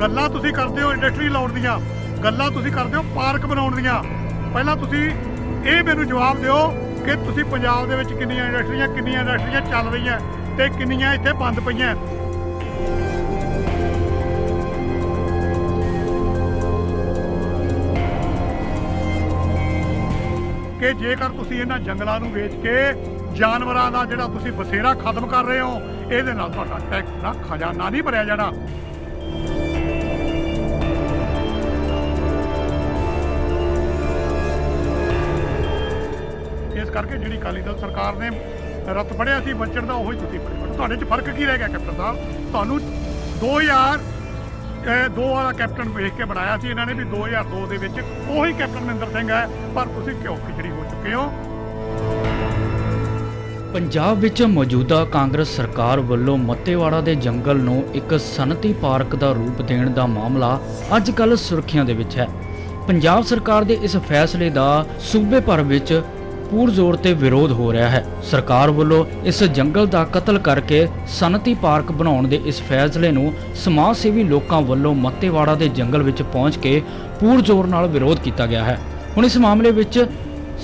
ਗੱਲਾਂ ਤੁਸੀਂ ਕਰਦੇ ਹੋ ਇੰਡਸਟਰੀ ਲਾਉਣ ਦੀਆਂ, ਗੱਲਾਂ ਤੁਸੀਂ ਕਰਦੇ ਹੋ ਪਾਰਕ ਬਣਾਉਣ ਦੀਆਂ। ਪਹਿਲਾਂ ਤੁਸੀਂ ਇਹ ਮੈਨੂੰ ਜਵਾਬ ਦਿਓ ਕਿ ਤੁਸੀਂ ਪੰਜਾਬ ਦੇ ਵਿੱਚ ਕਿੰਨੀਆਂ ਇੰਡਸਟਰੀਆਂ ਚੱਲ ਰਹੀਆਂ ਤੇ ਕਿੰਨੀਆਂ ਇੱਥੇ ਬੰਦ ਪਈਆਂ। ਕਿ ਜੇਕਰ ਤੁਸੀਂ ਇਹਨਾਂ ਜੰਗਲਾਂ ਨੂੰ ਵੇਚ ਕੇ ਜਾਨਵਰਾਂ ਦਾ ਜਿਹੜਾ ਤੁਸੀਂ ਬਸੇਰਾ ਖਤਮ ਕਰ ਰਹੇ ਹੋ, ਇਹਦੇ ਨਾਲ ਤੁਹਾਡਾ ਟੈਕਸ ਦਾ ਖਜ਼ਾਨਾ ਨਹੀਂ ਭਰਿਆ ਜਾਣਾ। ਇਸ ਕਰਕੇ ਜਿਹੜੀ ਅਕਾਲੀ ਦਲ ਸਰਕਾਰ ਨੇ ਰੱਤ ਫੜਿਆ ਸੀ ਬਚਣ ਦਾ, ਉਹੀ ਤੁਸੀਂ ਫੜੋ। ਤੁਹਾਡੇ 'ਚ ਫਰਕ ਕੀ ਰਹਿ ਗਿਆ ਕੈਪਟਨ ਸਾਹਿਬ? ਤੁਹਾਨੂੰ 2002 ਵਾਲਾ ਕੈਪਟਨ ਵੇਖ ਕੇ ਬਣਾਇਆ ਸੀ ਇਹਨਾਂ ਨੇ ਵੀ 2002 ਦੇ ਵਿੱਚ ਉਹੀ ਕੈਪਟਨ ਮਹਿੰਦਰ ਸਿੰਘ ਹੈ, ਪਰ ਤੁਸੀਂ ਘਿਓ ਖਿਚੜੀ ਹੋ ਚੁੱਕੇ ਹੋ। ਪੰਜਾਬ ਵਿੱਚ ਮੌਜੂਦਾ ਕਾਂਗਰਸ ਸਰਕਾਰ ਵੱਲੋਂ ਮੱਤੇਵਾੜਾ ਦੇ ਜੰਗਲ ਨੂੰ ਇੱਕ ਸਨਅਤੀ ਪਾਰਕ ਦਾ ਰੂਪ ਦੇਣ ਦਾ ਮਾਮਲਾ ਅੱਜ ਕੱਲ੍ਹ ਸੁਰਖੀਆਂ ਦੇ ਵਿੱਚ ਹੈ। ਪੰਜਾਬ ਸਰਕਾਰ ਦੇ ਇਸ ਫੈਸਲੇ ਦਾ ਸੂਬੇ ਭਰ ਵਿੱਚ ਪੂਰਜ਼ੋਰ ਤੇ ਵਿਰੋਧ ਹੋ ਰਿਹਾ ਹੈ। ਸਰਕਾਰ ਵੱਲੋਂ ਇਸ ਜੰਗਲ ਦਾ ਕਤਲ ਕਰਕੇ ਸਨਅਤੀ ਪਾਰਕ ਬਣਾਉਣ ਦੇ ਇਸ ਫੈਸਲੇ ਨੂੰ ਸਮਾਜ ਸੇਵੀ ਲੋਕਾਂ ਵੱਲੋਂ ਮੱਤੇਵਾੜਾ ਦੇ ਜੰਗਲ ਵਿੱਚ ਪਹੁੰਚ ਕੇ ਪੂਰਜ਼ੋਰ ਨਾਲ ਵਿਰੋਧ ਕੀਤਾ ਗਿਆ ਹੈ। ਹੁਣ ਇਸ ਮਾਮਲੇ ਵਿੱਚ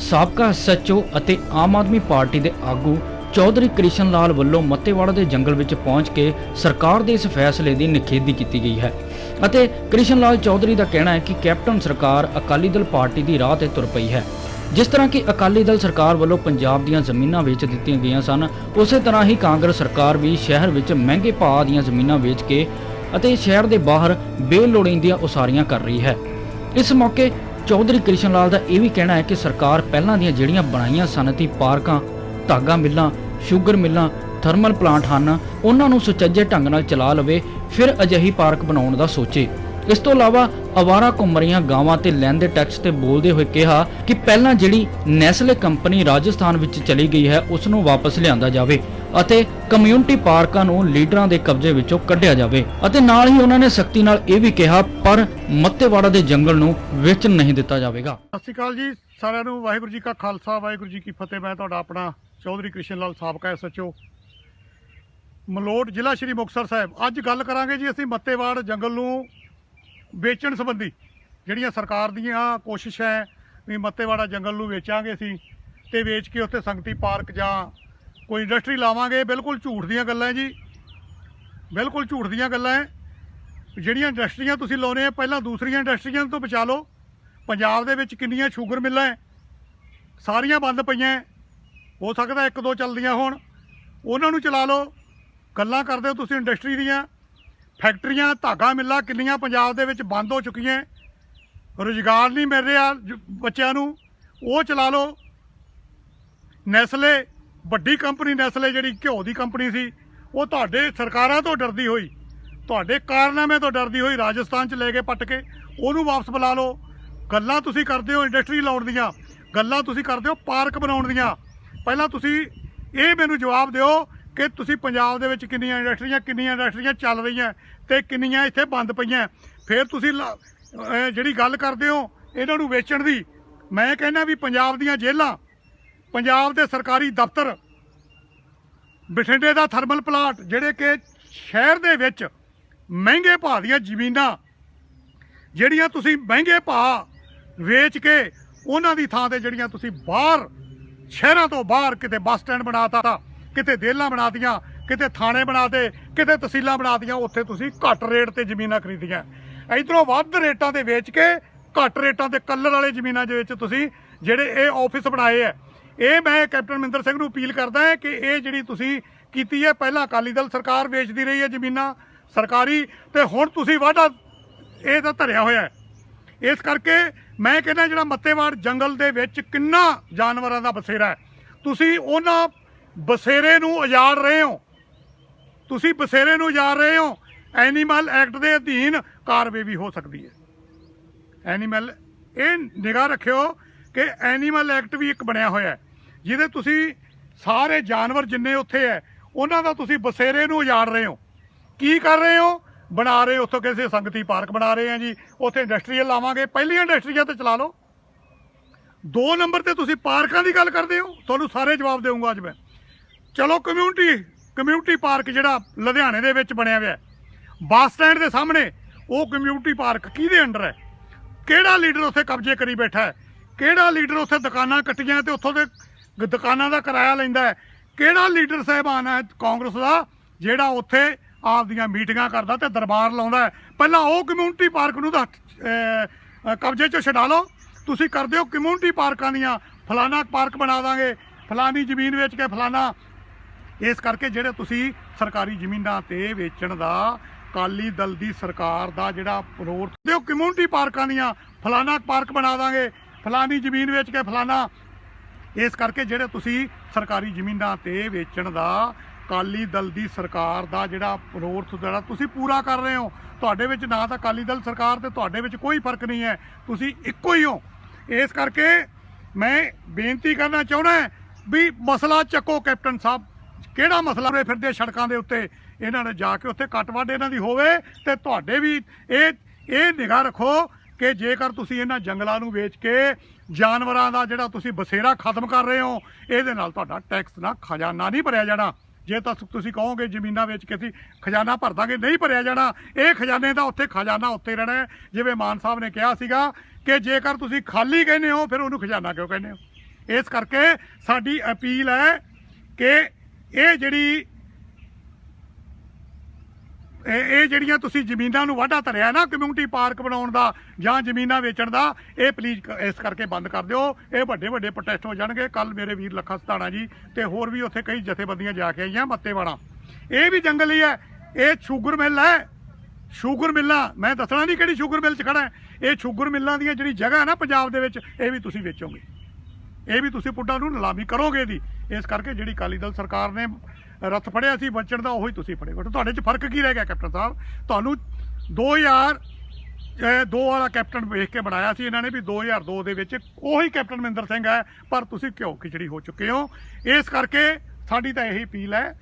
ਸਾਬਕਾ SHO ਅਤੇ ਆਮ ਆਦਮੀ ਪਾਰਟੀ ਦੇ ਆਗੂ ਚੌਧਰੀ ਕ੍ਰਿਸ਼ਨ ਲਾਲ ਵੱਲੋਂ ਮੱਤੇਵਾੜਾ ਦੇ ਜੰਗਲ ਵਿੱਚ ਪਹੁੰਚ ਕੇ ਸਰਕਾਰ ਦੇ ਇਸ ਫੈਸਲੇ ਦੀ ਨਿਖੇਧੀ ਕੀਤੀ ਗਈ ਹੈ ਅਤੇ ਕ੍ਰਿਸ਼ਨ ਲਾਲ ਚੌਧਰੀ ਦਾ ਕਹਿਣਾ ਹੈ ਕਿ ਕੈਪਟਨ ਸਰਕਾਰ ਅਕਾਲੀ ਦਲ ਪਾਰਟੀ ਦੀ ਰਾਹ ਤੇ ਤੁਰ ਪਈ ਹੈ। ਜਿਸ ਤਰ੍ਹਾਂ ਕਿ ਅਕਾਲੀ ਦਲ ਸਰਕਾਰ ਵੱਲੋਂ ਪੰਜਾਬ ਦੀਆਂ ਜ਼ਮੀਨਾਂ ਵੇਚ ਦਿੱਤੀਆਂ ਗਈਆਂ ਸਨ, ਉਸੇ ਤਰ੍ਹਾਂ ਹੀ ਕਾਂਗਰਸ ਸਰਕਾਰ ਵੀ ਸ਼ਹਿਰ ਵਿੱਚ ਮਹਿੰਗੇ ਭਾਅ ਦੀਆਂ ਜ਼ਮੀਨਾਂ ਵੇਚ ਕੇ ਅਤੇ ਸ਼ਹਿਰ ਦੇ ਬਾਹਰ ਬੇਲੋੜੀਂਦੀਆਂ ਉਸਾਰੀਆਂ ਕਰ ਰਹੀ ਹੈ। ਇਸ ਮੌਕੇ ਚੌਧਰੀ ਕ੍ਰਿਸ਼ਨ ਲਾਲ ਦਾ ਇਹ ਵੀ ਕਹਿਣਾ ਹੈ ਕਿ ਸਰਕਾਰ ਪਹਿਲਾਂ ਦੀਆਂ ਜਿਹੜੀਆਂ ਬਣਾਈਆਂ ਸਨਅਤੀ ਪਾਰਕਾਂ, ਧਾਗਾ ਮਿੱਲਾਂ, ਸ਼ੂਗਰ ਮਿੱਲਾਂ, ਥਰਮਲ ਪਲਾਂਟ ਹਨ, ਉਹਨਾਂ ਨੂੰ ਸੁਚੱਜੇ ਢੰਗ ਨਾਲ ਚਲਾ ਲਵੇ, ਫਿਰ ਅਜਿਹੀ ਪਾਰਕ ਬਣਾਉਣ ਦਾ ਸੋਚੇ। ਇਸ ਤੋਂ ਇਲਾਵਾ ਅਵਾਰਾ ਘੁੰਮ ਰਹੀਆਂ ਗਾਵਾਂ ਤੇ ਲੈਂਦੇ ਟੈਕਸ ਤੇ ਬੋਲਦੇ ਹੋਏ ਕਿਹਾ ਕਿ ਪਹਿਲਾਂ ਜਿਹੜੀ ਨੈਸਲੇ ਕੰਪਨੀ ਰਾਜਸਥਾਨ ਵਿੱਚ ਚਲੀ ਗਈ ਹੈ ਉਸ ਨੂੰ ਵਾਪਸ ਲਿਆਂਦਾ ਜਾਵੇ ਅਤੇ ਕਮਿਊਨਿਟੀ ਪਾਰਕਾਂ ਨੂੰ ਲੀਡਰਾਂ ਦੇ ਕਬਜ਼ੇ ਵਿੱਚੋਂ ਕੱਢਿਆ ਜਾਵੇ ਅਤੇ ਨਾਲ ਹੀ ਉਹਨਾਂ ਨੇ ਸਖਤੀ ਨਾਲ ਇਹ ਵੀ ਕਿਹਾ ਪਰ ਮੱਤੇਵਾੜਾ ਦੇ ਜੰਗਲ ਨੂੰ ਵੇਚਣ ਨਹੀਂ ਦਿੱਤਾ ਜਾਵੇਗਾ। ਸਤਿ ਸ਼੍ਰੀ ਅਕਾਲ ਜੀ ਸਾਰਿਆਂ ਨੂੰ। ਵਾਹਿਗੁਰੂ ਜੀ ਕਾ ਖਾਲਸਾ, ਵਾਹਿਗੁਰੂ ਜੀ ਕੀ ਫਤਿਹ। ਮੈਂ ਤੁਹਾਡਾ ਆਪਣਾ ਚੌਧਰੀ ਕ੍ਰਿਸ਼ਨ ਲਾਲ, ਸਾਬਕਾ SHO, ਮਲੋਟ, ਜ਼ਿਲ੍ਹਾ ਸ਼੍ਰੀ ਮੁਕਤਸਰ ਸਾਹਿਬ। ਅੱਜ ਗੱਲ ਕਰਾਂਗੇ ਜੀ ਅਸੀਂ ਮੱਤੇਵਾੜ ਜੰਗਲ ਨੂੰ ਵੇਚਣ ਸੰਬੰਧੀ। ਜਿਹੜੀਆਂ ਸਰਕਾਰ ਦੀਆਂ ਕੋਸ਼ਿਸ਼ਾਂ ਹੈ ਵੀ ਮੱਤੇਵਾੜਾ ਜੰਗਲ ਨੂੰ ਵੇਚਾਂਗੇ ਅਸੀਂ ਤੇ ਵੇਚ ਕੇ ਉੱਥੇ ਸੰਗਤੀ ਪਾਰਕ ਜਾਂ ਕੋਈ ਇੰਡਸਟਰੀ ਲਾਵਾਂਗੇ, ਬਿਲਕੁਲ ਝੂਠ ਦੀਆਂ ਗੱਲਾਂ ਹੈ ਜੀ, ਬਿਲਕੁਲ ਝੂਠ ਦੀਆਂ ਗੱਲਾਂ ਹੈ। ਜਿਹੜੀਆਂ ਇੰਡਸਟਰੀਆਂ ਤੁਸੀਂ ਲਾਉਣੇ ਆ, ਪਹਿਲਾਂ ਦੂਸਰੀਆਂ ਇੰਡਸਟਰੀਆਂ ਤੋਂ ਬਚਾ ਲਓ। ਪੰਜਾਬ ਦੇ ਵਿੱਚ ਕਿੰਨੀਆਂ ਸ਼ੂਗਰ ਮਿੱਲਾਂ ਹੈ, ਸਾਰੀਆਂ ਬੰਦ ਪਈਆਂ। ਹੋ ਸਕਦਾ ਇੱਕ ਦੋ ਚੱਲਦੀਆਂ ਹੋਣ, ਉਹਨਾਂ ਨੂੰ ਚਲਾ ਲਓ। ਗੱਲਾਂ ਕਰਦੇ ਹੋ ਤੁਸੀਂ ਇੰਡਸਟਰੀ ਦੀਆਂ। ਫੈਕਟਰੀਆਂ, ਧਾਗਾ ਮਿੱਲਾਂ ਕਿੰਨੀਆਂ ਪੰਜਾਬ ਦੇ ਵਿੱਚ ਬੰਦ ਹੋ ਚੁੱਕੀਆਂ, ਰੁਜ਼ਗਾਰ ਨਹੀਂ ਮਿਲ ਰਿਹਾ ਬੱਚਿਆਂ ਨੂੰ, ਉਹ ਚਲਾ ਲਓ। ਨੈਸਲੇ, ਵੱਡੀ ਕੰਪਨੀ ਨੈਸਲੇ ਜਿਹੜੀ ਘਿਓ ਦੀ ਕੰਪਨੀ ਸੀ, ਉਹ ਤੁਹਾਡੇ ਸਰਕਾਰਾਂ ਤੋਂ ਡਰਦੀ ਹੋਈ, ਤੁਹਾਡੇ ਕਾਰਨਾਮੇ ਤੋਂ ਡਰਦੀ ਹੋਈ ਰਾਜਸਥਾਨ 'ਚ ਲੈ ਕੇ ਪੱਟ ਕੇ ਉਹਨੂੰ ਵਾਪਸ ਬੁਲਾ ਲਓ। ਗੱਲਾਂ ਤੁਸੀਂ ਕਰਦੇ ਹੋ ਇੰਡਸਟਰੀ ਲਾਉਣ ਦੀਆਂ, ਗੱਲਾਂ ਤੁਸੀਂ ਕਰਦੇ ਹੋ ਪਾਰਕ ਬਣਾਉਣ ਦੀਆਂ। ਪਹਿਲਾਂ ਤੁਸੀਂ ਇਹ ਮੈਨੂੰ ਜਵਾਬ ਦਿਓ ਕਿ ਤੁਸੀਂ ਪੰਜਾਬ ਦੇ ਵਿੱਚ ਕਿੰਨੀਆਂ ਇੰਡਸਟਰੀਆਂ ਚੱਲ ਰਹੀਆਂ ਤੇ ਕਿੰਨੀਆਂ ਇੱਥੇ ਬੰਦ ਪਈਆਂ। ਫਿਰ ਤੁਸੀਂ ਜਿਹੜੀ ਗੱਲ ਕਰਦੇ ਹੋ ਇਹਨਾਂ ਨੂੰ ਵੇਚਣ ਦੀ, ਮੈਂ ਕਹਿੰਦਾ ਵੀ ਪੰਜਾਬ ਦੀਆਂ ਜੇਲ੍ਹਾਂ, ਪੰਜਾਬ ਦੇ ਸਰਕਾਰੀ ਦਫ਼ਤਰ, ਬਠਿੰਡੇ ਦਾ ਥਰਮਲ ਪਲਾਂਟ, ਜਿਹੜੇ ਕਿ ਸ਼ਹਿਰ ਦੇ ਵਿੱਚ ਮਹਿੰਗੇ ਭਾਅ ਦੀਆਂ ਜ਼ਮੀਨਾਂ ਜਿਹੜੀਆਂ ਤੁਸੀਂ ਮਹਿੰਗੇ ਭਾਅ ਵੇਚ ਕੇ ਉਹਨਾਂ ਦੀ ਥਾਂ ਤੇ ਜਿਹੜੀਆਂ ਤੁਸੀਂ ਬਾਹਰ, ਸ਼ਹਿਰਾਂ ਤੋਂ ਬਾਹਰ ਕਿਤੇ ਬੱਸ ਸਟੈਂਡ ਬਣਾਤਾ, ਕਿਤੇ ਦੇਲਾਂ ਬਣਾਤੀਆਂ, ਕਿਤੇ ਥਾਣੇ ਬਣਾਤੇ, ਕਿਤੇ ਤਹਿਸੀਲਾਂ ਬਣਾਤੀਆਂ, ਉੱਥੇ ਤੁਸੀਂ ਘੱਟ ਰੇਟ ਤੇ ਜ਼ਮੀਨਾਂ ਖਰੀਦੀਆਂ। ਇੱਧਰੋਂ ਵੱਧ ਰੇਟਾਂ ਤੇ ਵੇਚ ਕੇ ਘੱਟ ਰੇਟਾਂ ਤੇ ਕਲਰ ਵਾਲੇ ਜ਼ਮੀਨਾਂ ਦੇ ਵਿੱਚ ਤੁਸੀਂ ਜਿਹੜੇ ਇਹ ਆਫਿਸ ਬਣਾਏ ਹੈ। ਇਹ ਮੈਂ ਕੈਪਟਨ ਮਹਿੰਦਰ ਸਿੰਘ ਨੂੰ ਅਪੀਲ ਕਰਦਾ ਹੈ ਕਿ ਇਹ ਜਿਹੜੀ ਤੁਸੀਂ ਕੀਤੀ ਹੈ, ਪਹਿਲਾਂ ਅਕਾਲੀ ਦਲ ਸਰਕਾਰ ਵੇਚਦੀ ਰਹੀ ਹੈ ਜ਼ਮੀਨਾਂ ਸਰਕਾਰੀ, ਤੇ ਹੁਣ ਤੁਸੀਂ ਵਾਢਾ ਇਹ ਤਾਂ ਧਰਿਆ ਹੋਇਆ ਹੈ। ਇਸ ਕਰਕੇ ਮੈਂ ਕਹਿੰਦਾ ਜਿਹੜਾ ਮੱਤੇਵਾੜ ਜੰਗਲ ਦੇ ਵਿੱਚ ਕਿੰਨਾ ਜਾਨਵਰਾਂ ਦਾ ਬਸੇਰਾ ਹੈ, ਤੁਸੀਂ ਉਹਨਾਂ ਬਸੇਰੇ ਨੂੰ ਉਜਾੜ ਰਹੇ ਹੋ, ਤੁਸੀਂ ਬਸੇਰੇ ਨੂੰ ਉਜਾੜ ਰਹੇ ਹੋ। ਐਨੀਮਲ ਐਕਟ ਦੇ ਅਧੀਨ ਕਾਰਵਾਈ ਵੀ ਹੋ ਸਕਦੀ ਹੈ। ਐਨੀਮਲ, ਇਹ ਨਿਗਾਹ ਰੱਖਿਓ ਕਿ ਐਨੀਮਲ ਐਕਟ ਵੀ ਇੱਕ ਬਣਿਆ ਹੋਇਆ ਜਿਹਦੇ ਤੁਸੀਂ ਸਾਰੇ ਜਾਨਵਰ ਜਿੰਨੇ ਉੱਥੇ ਹੈ ਉਹਨਾਂ ਦਾ ਤੁਸੀਂ ਬਸੇਰੇ ਨੂੰ ਉਜਾੜ ਰਹੇ ਹੋ। ਕੀ ਕਰ ਰਹੇ ਹੋ? ਬਣਾ ਰਹੇ ਉੱਥੋਂ ਕਿਸੇ ਸੰਗਤੀ ਪਾਰਕ ਬਣਾ ਰਹੇ ਆ ਜੀ, ਉੱਥੇ ਇੰਡਸਟਰੀਅਲ ਲਾਵਾਂਗੇ। ਪਹਿਲੀਆਂ ਇੰਡਸਟਰੀਆਂ ਤੇ ਚਲਾ ਲਓ। 2 ਨੰਬਰ ਤੇ ਤੁਸੀਂ ਪਾਰਕਾਂ ਦੀ ਗੱਲ ਕਰਦੇ ਹੋ, ਤੁਹਾਨੂੰ ਸਾਰੇ ਜਵਾਬ ਦੇਵਾਂਗਾ ਅੱਜ ਮੈਂ। ਚਲੋ ਕਮਿਊਨਿਟੀ ਪਾਰਕ ਜਿਹੜਾ ਲੁਧਿਆਣੇ ਦੇ ਵਿੱਚ ਬਣਿਆ ਹੋਇਆ ਬੱਸ ਸਟੈਂਡ ਦੇ ਸਾਹਮਣੇ, ਉਹ ਕਮਿਊਨਿਟੀ ਪਾਰਕ ਕਿਹਦੇ ਅੰਡਰ ਹੈ, ਕਿਹੜਾ ਲੀਡਰ ਉੱਥੇ ਕਬਜ਼ੇ ਕਰੀ ਬੈਠਾ ਹੈ, ਕਿਹੜਾ ਲੀਡਰ ਉੱਥੇ ਦੁਕਾਨਾਂ ਕੱਟੀਆਂ ਤੇ ਉੱਥੋਂ ਦੇ ਦੁਕਾਨਾਂ ਦਾ ਕਿਰਾਇਆ ਲੈਂਦਾ ਹੈ, ਕਿਹੜਾ ਲੀਡਰ ਸਾਹਿਬਾਨ ਹੈ ਕਾਂਗਰਸ ਦਾ ਜਿਹੜਾ ਉੱਥੇ ਆਪਦੀਆਂ ਮੀਟਿੰਗਾਂ ਕਰਦਾ ਤੇ ਦਰਬਾਰ ਲਾਉਂਦਾ ਹੈ। ਪਹਿਲਾਂ ਉਹ ਕਮਿਊਨਿਟੀ ਪਾਰਕ ਨੂੰ ਤਾਂ ਕਬਜ਼ੇ 'ਚੋਂ ਛਡਾ ਲਓ। ਤੁਸੀਂ ਕਰਦੇ ਹੋ ਕਮਿਊਨਿਟੀ ਪਾਰਕਾਂ ਦੀਆਂ, ਫਲਾਨਾ ਪਾਰਕ ਬਣਾ ਦਾਂਗੇ, ਫਲਾਨੀ ਜ਼ਮੀਨ ਵੇਚ ਕੇ ਫਲਾਨਾ। ਇਸ ਕਰਕੇ ਜਿਹੜੇ ਤੁਸੀਂ ਸਰਕਾਰੀ ਜ਼ਮੀਨਾਂ ਤੇ ਵੇਚਣ ਦਾ ਅਕਾਲੀ ਦਲ ਦੀ ਸਰਕਾਰ ਦਾ ਜਿਹੜਾ ਰੋਡ ਦਿਓ ਕਮਿਊਨਿਟੀ ਪਾਰਕਾਂ ਦੀਆਂ, ਫਲਾਨਾ ਪਾਰਕ ਬਣਾ ਦਾਂਗੇ, ਫਲਾਨੀ ਜ਼ਮੀਨ ਵੇਚ ਕੇ ਫਲਾਨਾ। ਇਸ ਕਰਕੇ ਜਿਹੜੇ ਤੁਸੀਂ ਸਰਕਾਰੀ ਜ਼ਮੀਨਾਂ ਤੇ ਵੇਚਣ ਦਾ ਅਕਾਲੀ ਦਲ ਦੀ ਸਰਕਾਰ ਦਾ ਜਿਹੜਾ ਰੋਡ ਜਿਹੜਾ ਤੁਸੀਂ ਪੂਰਾ ਕਰ ਰਹੇ ਹੋ। ਤੁਹਾਡੇ ਵਿੱਚ ਨਾ ਤਾਂ ਅਕਾਲੀ ਦਲ ਸਰਕਾਰ ਤੇ ਤੁਹਾਡੇ ਵਿੱਚ ਕੋਈ ਫਰਕ ਨਹੀਂ ਹੈ, ਤੁਸੀਂ ਇੱਕੋ ਹੀ ਹੋ। ਇਸ ਕਰਕੇ ਮੈਂ ਬੇਨਤੀ ਕਰਨਾ ਚਾਹੁੰਦਾ ਵੀ ਮਸਲਾ ਚੱਕੋ ਕੈਪਟਨ ਸਾਹਿਬ। ਕਿਹੜਾ ਮਸਲਾ ਰੇ ਫਿਰਦੇ ਸੜਕਾਂ ਦੇ ਉੱਤੇ, ਇਹਨਾਂ ਨੇ ਜਾ ਕੇ ਉੱਥੇ ਕੱਟ ਵੱਢ ਇਹਨਾਂ ਦੀ ਹੋਵੇ ਤੇ ਤੁਹਾਡੇ ਵੀ ਇਹ ਨਿਗਾਹ ਰੱਖੋ ਕਿ ਜੇਕਰ ਤੁਸੀਂ ਇਹਨਾਂ ਜੰਗਲਾਂ ਨੂੰ ਵੇਚ ਕੇ ਜਾਨਵਰਾਂ ਦਾ ਜਿਹੜਾ ਤੁਸੀਂ ਬਸੇਰਾ ਖਤਮ ਕਰ ਰਹੇ ਹੋ, ਇਹਦੇ ਨਾਲ ਤੁਹਾਡਾ ਟੈਕਸ ਨਾ ਖਜ਼ਾਨਾ ਨਹੀਂ ਭਰਿਆ ਜਾਣਾ। ਜੇ ਤਾਂ ਤੁਸੀਂ ਕਹੋਗੇ ਜ਼ਮੀਨਾਂ ਵੇਚ ਕੇ ਅਸੀਂ ਖਜ਼ਾਨਾ ਭਰ ਦਾਂਗੇ, ਨਹੀਂ ਭਰਿਆ ਜਾਣਾ। ਇਹ ਖਜ਼ਾਨੇ ਦਾ ਉੱਥੇ ਖਜ਼ਾਨਾ ਉੱਥੇ ਰਹਿਣਾ ਹੈ। ਜਿਵੇਂ ਮਾਨ ਸਾਹਿਬ ਨੇ ਕਿਹਾ ਸੀਗਾ ਕਿ ਜੇਕਰ ਤੁਸੀਂ ਖਾਲੀ ਕਹਿੰਦੇ ਹੋ ਫਿਰ ਉਹਨੂੰ ਖਜ਼ਾਨਾ ਕਿਉਂ ਕਹਿੰਦੇ ਹੋ। ਇਸ ਕਰਕੇ ਸਾਡੀ ਅਪੀਲ ਹੈ ਕਿ ਇਹ ਜਿਹੜੀਆਂ ਤੁਸੀਂ ਜ਼ਮੀਨਾਂ ਨੂੰ ਵਾਢਾ ਧਰਿਆ ਨਾ ਕਮਿਊਨਿਟੀ ਪਾਰਕ ਬਣਾਉਣ ਦਾ ਜਾਂ ਜ਼ਮੀਨਾਂ ਵੇਚਣ ਦਾ, ਇਹ ਪਲੀਜ਼ ਇਸ ਕਰਕੇ ਬੰਦ ਕਰ ਦਿਓ। ਇਹ ਵੱਡੇ ਵੱਡੇ ਪ੍ਰੋਟੈਸਟ ਹੋ ਜਾਣਗੇ। ਕੱਲ ਮੇਰੇ ਵੀਰ ਲੱਖਾ ਸਤਾਣਾ ਜੀ ਤੇ ਹੋਰ ਵੀ ਉੱਥੇ ਕਈ ਜਥੇਬੰਦੀਆਂ ਜਾ ਕੇ ਆਈਆਂ ਮੱਤੇਵਾੜਾ। ਇਹ ਵੀ ਜੰਗਲ ਹੀ ਹੈ, ਇਹ ਸ਼ੂਗਰ ਮਿੱਲ ਹੈ। ਸ਼ੂਗਰ ਮਿੱਲਾਂ ਮੈਂ ਦੱਸਣਾ ਨਹੀਂ ਕਿਹੜੀ ਸ਼ੂਗਰ ਮਿੱਲ 'ਚ ਖੜਾ ਹੈ। ਇਹ ਸ਼ੂਗਰ ਮਿੱਲਾਂ ਦੀਆਂ ਜਿਹੜੀ ਜਗ੍ਹਾ ਹੈ ਨਾ ਪੰਜਾਬ ਦੇ ਵਿੱਚ, ਇਹ ਵੀ ਤੁਸੀਂ ਵੇਚੋਗੇ, ਇਹ ਵੀ ਤੁਸੀਂ ਪੁੱਡਾਂ ਨੂੰ ਨਿਲਾਮੀ ਕਰੋਗੇ ਇਹਦੀ। ਇਸ ਕਰਕੇ ਜਿਹੜੀ ਅਕਾਲੀ ਦਲ ਸਰਕਾਰ ਨੇ ਰੱਥ ਫੜਿਆ ਸੀ ਬਚਣ ਦਾ, ਉਹੀ ਤੁਸੀਂ ਫੜੇ ਬੈਠੋ। ਤੁਹਾਡੇ 'ਚ ਫਰਕ ਕੀ ਰਹਿ ਗਿਆ ਕੈਪਟਨ ਸਾਹਿਬ? ਤੁਹਾਨੂੰ 2002 ਵਾਲਾ ਕੈਪਟਨ ਵੇਖ ਕੇ ਬਣਾਇਆ ਸੀ ਇਹਨਾਂ ਨੇ ਵੀ 2002 ਦੇ ਵਿੱਚ ਉਹੀ ਕੈਪਟਨ ਮਹਿੰਦਰ ਸਿੰਘ ਹੈ, ਪਰ ਤੁਸੀਂ ਘਿਓ ਖਿਚੜੀ ਹੋ ਚੁੱਕੇ ਹੋ। ਇਸ ਕਰਕੇ ਸਾਡੀ ਤਾਂ ਇਹੀ ਅਪੀਲ ਹੈ,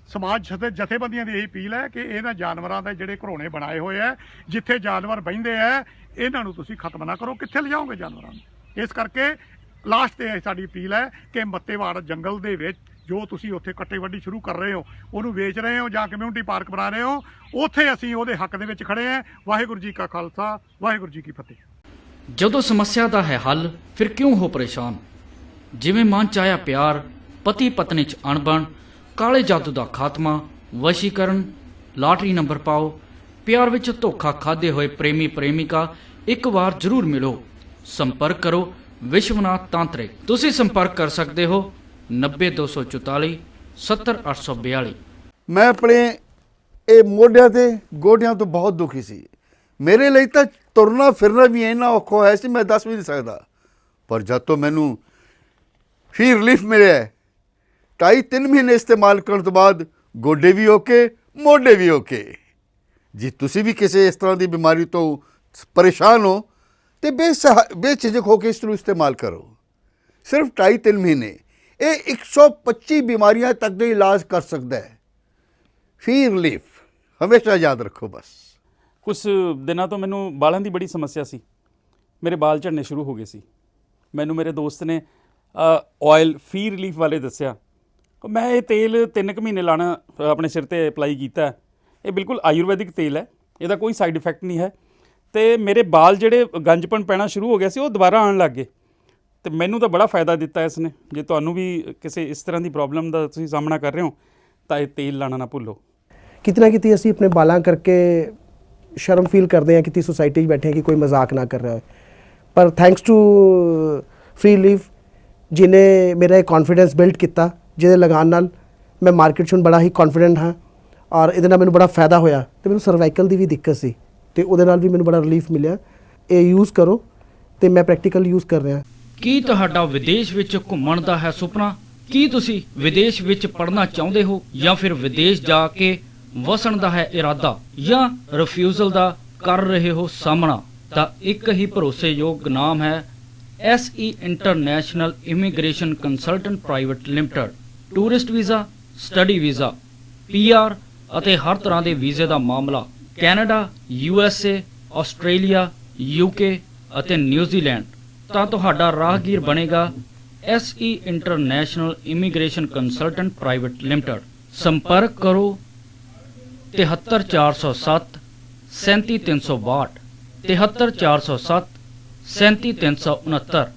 ਸਮਾਜ ਜਥੇਬੰਦੀਆਂ ਦੀ ਇਹੀ ਅਪੀਲ ਹੈ ਕਿ ਇਹਨਾਂ ਜਾਨਵਰਾਂ ਦੇ ਜਿਹੜੇ ਘਰੋਣੇ ਬਣਾਏ ਹੋਏ ਹੈ, ਜਿੱਥੇ ਜਾਨਵਰ ਬਹਿੰਦੇ ਹੈ, ਇਹਨਾਂ ਨੂੰ ਤੁਸੀਂ ਖਤਮ ਨਾ ਕਰੋ। ਕਿੱਥੇ ਲਿਜਾਓਗੇ ਜਾਨਵਰਾਂ ਨੂੰ? ਇਸ ਕਰਕੇ ਲਾਸਟ ਤੇ ਸਾਡੀ ਅਪੀਲ ਹੈ ਕਿ ਮੱਤੇਵਾੜ ਜੰਗਲ ਦੇ ਵਿੱਚ ਜੋ ਤੁਸੀਂ ਉੱਥੇ ਕੱਟੇ ਵੱਢੀ ਸ਼ੁਰੂ ਕਰ ਰਹੇ ਹੋ, ਉਹਨੂੰ ਵੇਚ ਰਹੇ ਹੋ ਜਾਂ ਕਮਿਊਨਿਟੀ ਪਾਰਕ ਬਣਾ ਰਹੇ ਹੋ, ਉੱਥੇ ਅਸੀਂ ਉਹਦੇ ਹੱਕ ਦੇ ਵਿੱਚ ਖੜੇ ਹਾਂ। ਵਾਹਿਗੁਰੂ ਜੀ ਕਾ ਖਾਲਸਾ, ਵਾਹਿਗੁਰੂ ਜੀ ਕੀ ਫਤਿਹ। ਜਦੋਂ ਸਮੱਸਿਆ ਦਾ ਹੈ ਹੱਲ, ਫਿਰ ਕਿਉਂ ਹੋ ਪਰੇਸ਼ਾਨ? ਜਿਵੇਂ ਮਨ ਚ ਆਇਆ ਪਿਆਰ, ਪਤੀ ਪਤਨੀ ਚ ਅਣਬਣ, ਕਾਲੇ ਜਾਦੂ ਦਾ ਖਾਤਮਾ, ਵਸ਼ੀਕਰਨ, ਲਾਟਰੀ ਨੰਬਰ ਪਾਓ, ਪਿਆਰ ਵਿੱਚ ਧੋਖਾ ਖਾਦੇ ਹੋਏ ਪ੍ਰੇਮੀ ਪ੍ਰੇਮਿਕਾ, ਇੱਕ ਵਾਰ ਜ਼ਰੂਰ ਮਿਲੋ। ਸੰਪਰਕ ਕਰੋ ਵਿਸ਼ਵਨਾਥ ਤਾਂਤਰਿਕ। ਤੁਸੀਂ ਸੰਪਰਕ ਕਰ ਸਕਦੇ ਹੋ 90244 70842। ਮੈਂ ਆਪਣੇ ਇਹ ਮੋਢਿਆਂ ਤੇ ਗੋਡਿਆਂ ਤੋਂ ਬਹੁਤ ਦੁਖੀ ਸੀ। ਮੇਰੇ ਲਈ ਤਾਂ ਤੁਰਨਾ ਫਿਰਨਾ ਵੀ ਇੰਨਾ ਔਖਾ ਹੋਇਆ ਸੀ, ਮੈਂ ਦੱਸ ਵੀ ਨਹੀਂ ਸਕਦਾ। ਪਰ ਜਦ ਤੋਂ ਮੈਨੂੰ ਫੀ ਰਿਲੀਫ ਮਿਲਿਆ, 2.5-3 ਮਹੀਨੇ ਇਸਤੇਮਾਲ ਕਰਨ ਤੋਂ ਬਾਅਦ ਗੋਡੇ ਵੀ ਓਕੇ, ਮੋਢੇ ਵੀ ਓਕੇ। ਜੇ ਤੁਸੀਂ ਵੀ ਕਿਸੇ ਇਸ ਤਰ੍ਹਾਂ ਦੀ ਬਿਮਾਰੀ ਤੋਂ ਪਰੇਸ਼ਾਨ ਹੋ ਤੇ ਬੇਝਿਜਕ ਹੋ ਕੇ ਇਸ ਨੂੰ ਇਸਤੇਮਾਲ ਕਰੋ। ਸਿਰਫ 2.5-3 ਮਹੀਨੇ ਇਹ 125 ਬਿਮਾਰੀਆਂ ਤੱਕ ਦਾ ਇਲਾਜ ਕਰ ਸਕਦਾ ਹੈ। ਫੀ ਰਿਲੀਫ ਹਮੇਸ਼ਾ ਯਾਦ ਰੱਖੋ। ਬਸ ਕੁਝ ਦਿਨਾਂ ਤੋਂ ਮੈਨੂੰ ਬਾਲਾਂ ਦੀ ਬੜੀ ਸਮੱਸਿਆ ਸੀ। ਮੇਰੇ ਬਾਲ ਝੜਨੇ ਸ਼ੁਰੂ ਹੋ ਗਏ ਸੀ। ਮੈਨੂੰ ਮੇਰੇ ਦੋਸਤ ਨੇ ਆਇਲ ਫੀ ਰਿਲੀਫ ਵਾਲੇ ਦੱਸਿਆ। ਮੈਂ ਇਹ ਤੇਲ 3 ਕੁ ਮਹੀਨੇ ਲਾਣਾ ਆਪਣੇ ਸਿਰ ਤੇ ਅਪਲਾਈ ਕੀਤਾ। ਇਹ ਬਿਲਕੁਲ ਆਯੁਰਵੈਦਿਕ ਤੇਲ ਹੈ, ਇਹਦਾ ਕੋਈ ਸਾਈਡ ਇਫੈਕਟ ਨਹੀਂ ਹੈ। ਤੇ ਮੇਰੇ ਬਾਲ ਜਿਹੜੇ ਗੰਜਪਣ ਪੈਣਾ ਸ਼ੁਰੂ ਹੋ ਗਿਆ ਸੀ, ਉਹ ਦੁਬਾਰਾ ਆਉਣ ਲੱਗ ਗਏ। ਤੇ ਮੈਨੂੰ ਤਾਂ ਬੜਾ ਫਾਇਦਾ ਦਿੱਤਾ ਇਸ ਨੇ। ਜੇ ਤੁਹਾਨੂੰ ਵੀ ਕਿਸੇ ਇਸ ਤਰ੍ਹਾਂ ਦੀ ਪ੍ਰੋਬਲਮ ਦਾ ਤੁਸੀਂ ਸਾਹਮਣਾ ਕਰ ਰਹੇ ਹੋ ਤਾਂ ਇਹ ਤੇਲ ਲਾਣਾ ਨਾ ਭੁੱਲੋ। ਕਿਤੇ ਨਾ ਕਿਤੇ ਅਸੀਂ ਆਪਣੇ ਬਾਲਾਂ ਕਰਕੇ ਸ਼ਰਮ ਫੀਲ ਕਰਦੇ ਹਾਂ, ਕਿਤੇ ਸੋਸਾਇਟੀ 'ਚ ਬੈਠੇ ਹਾਂ ਕਿ ਕੋਈ ਮਜ਼ਾਕ ਨਾ ਕਰ ਰਿਹਾ ਹੋਏ। ਪਰ ਥੈਂਕਸ ਟੂ ਫ੍ਰੀ ਲੀਫ ਜਿਹਨੇ ਮੇਰਾ ਇਹ ਕੌਨਫੀਡੈਂਸ ਬਿਲਡ ਕੀਤਾ, ਜਿਹਦੇ ਲਗਾਉਣ ਨਾਲ ਮੈਂ ਮਾਰਕੀਟ 'ਚ ਹੁਣ ਬੜਾ ਹੀ ਕੌਨਫੀਡੈਂਟ ਹਾਂ ਔਰ ਇਹਦੇ ਨਾਲ ਮੈਨੂੰ ਬੜਾ ਫਾਇਦਾ ਹੋਇਆ। ਤੇ ਮੈਨੂੰ ਸਰਵਾਈਕਲ ਦੀ ਵੀ ਦਿੱਕਤ ਸੀ ਤੇ ਉਹਦੇ ਨਾਲ ਵੀ ਮੈਨੂੰ ਬੜਾ ਰਿਲੀਫ ਮਿਲਿਆ। ਇਹ ਯੂਜ਼ ਕਰੋ ਤੇ ਮੈਂ ਪ੍ਰੈਕਟੀਕਲ ਯੂਜ਼ ਕਰ ਰਿਹਾ। ਕੀ ਤੁਹਾਡਾ ਵਿਦੇਸ਼ ਵਿੱਚ ਘੁੰਮਣ ਦਾ ਹੈ ਸੁਪਨਾ? ਕੀ ਤੁਸੀਂ ਵਿਦੇਸ਼ ਵਿੱਚ ਪੜ੍ਹਨਾ ਚਾਹੁੰਦੇ ਹੋ ਜਾਂ ਫਿਰ ਵਿਦੇਸ਼ ਜਾ ਕੇ ਵਸਣ ਦਾ ਹੈ ਇਰਾਦਾ ਜਾਂ ਰਿਫਿਊਜ਼ਲ ਦਾ ਕਰ ਰਹੇ ਹੋ ਸਾਹਮਣਾ? ਤਾਂ ਇੱਕ ਹੀ ਭਰੋਸੇਯੋਗ ਨਾਮ ਹੈ SE international immigration consultant private limited. Tourist visa, study visa, PR ਅਤੇ ਹਰ ਤਰ੍ਹਾਂ ਦੇ ਵੀਜ਼ੇ ਦਾ ਮਾਮਲਾ ਕੈਨੇਡਾ, USA, ਆਸਟ੍ਰੇਲੀਆ, UK ਅਤੇ ਨਿਊਜ਼ੀਲੈਂਡ। ਤਾਂ ਤੁਹਾਡਾ ਰਾਹਗੀਰ ਬਣੇਗਾ SE international immigration consultant private limited. ਸੰਪਰਕ ਕਰੋ 73407 37362 73407 37369